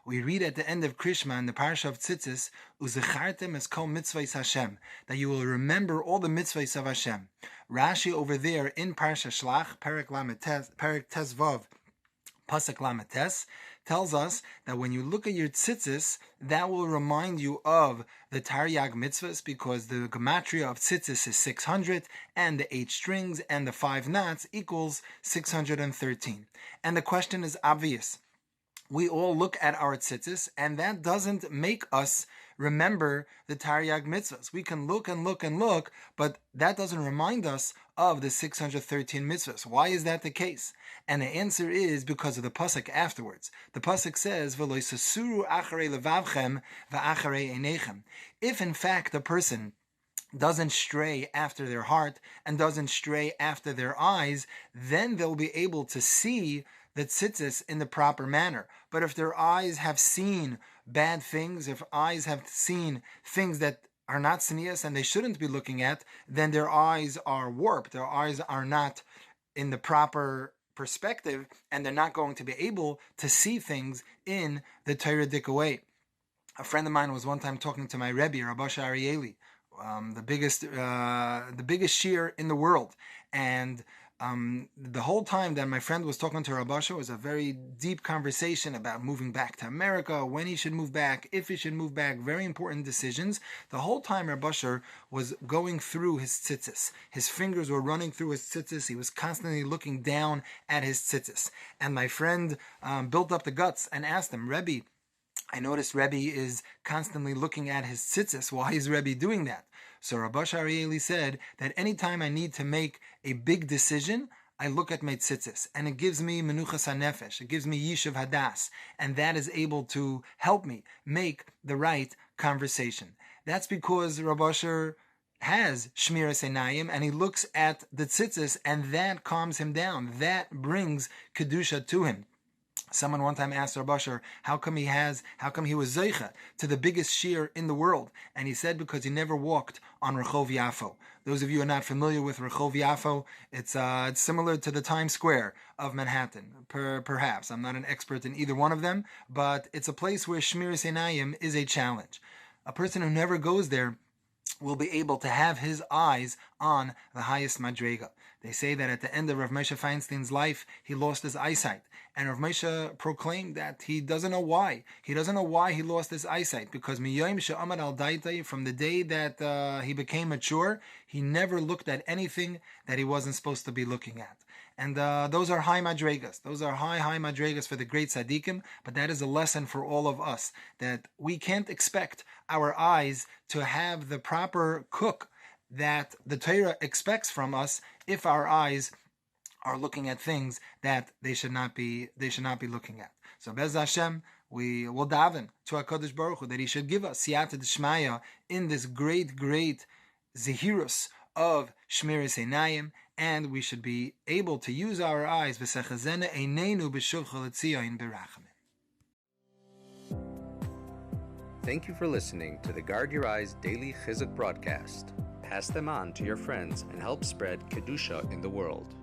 We read at the end of Krishma in the Parsha of Tzitzis, Uzechartem es kol mitzvahs Hashem, that you will remember all the mitzvahs of Hashem. Rashi over there in Parsha Shlach, Perek Tezvav, Pasuk Lametes, tells us that when you look at your tzitzis, that will remind you of the Taryag mitzvahs, because the gematria of tzitzis is 600, and the 8 strings and the 5 knots equals 613. And the question is obvious. We all look at our tzitzis, and that doesn't make us remember the Taryag mitzvahs. We can look and look and look, but that doesn't remind us of the 613 mitzvahs. Why is that the case? And the answer is because of the pasuk afterwards. The pasuk says, "V'lo yisasuru acharei levavchem v'acharei einechem." If in fact the person doesn't stray after their heart and doesn't stray after their eyes, then they'll be able to see the tzitzis in the proper manner. But if their eyes have seen bad things, if eyes have seen things that are not tznius and they shouldn't be looking at, then their eyes are warped. Their eyes are not in the proper perspective, and they're not going to be able to see things in the Torah-dik way. A friend of mine was one time talking to my Rabbi, Reb Asher, the biggest shiur in the world, and the whole time that my friend was talking to Reb Asher was a very deep conversation about moving back to America, when he should move back, if he should move back, very important decisions. The whole time Reb Asher was going through his tzitzis. His fingers were running through his tzitzis. He was constantly looking down at his tzitzis. And my friend built up the guts and asked him, "Rebbe, I noticed Rebbe is constantly looking at his tzitzis. Why is Rebbe doing that?" So Reb Asher said that anytime I need to make a big decision, I look at my tzitzis, and it gives me menuchas hanefesh, it gives me yishuv hadas, and that is able to help me make the right conversation. That's because Reb Asher has shmiras einayim, and he looks at the tzitzis, and that calms him down. That brings kedusha to him. Someone one time asked Reb Asher, how come he was zoche to the biggest shiur in the world? And he said because he never walked on Rehov Yafo. Those of you who are not familiar with Rehov Yafo, it's similar to the Times Square of Manhattan, perhaps. I'm not an expert in either one of them, but it's a place where shmiras einayim is a challenge. A person who never goes there will be able to have his eyes on the highest madrega. They say that at the end of Rav Moshe Feinstein's life, he lost his eyesight. And Rav Moshe proclaimed that he doesn't know why. He doesn't know why he lost his eyesight, because miyom she'amad al daitai, from the day that he became mature, he never looked at anything that he wasn't supposed to be looking at. And those are high madregas. Those are high madregas for the great tzaddikim, but that is a lesson for all of us, that we can't expect our eyes to have the proper cook that the Torah expects from us if our eyes are looking at things that they should not be looking at. So Bez Hashem, we will daven to HaKadosh Baruch Hu that He should give us siyata d'shmaya in this great zehirus of shmiras einayim, and we should be able to use our eyes v'sechazena einenu b'shuvcha l'tzion berachamim. Thank you for listening to the Guard Your Eyes Daily Chizuk broadcast. Pass them on to your friends and help spread Kedusha in the world.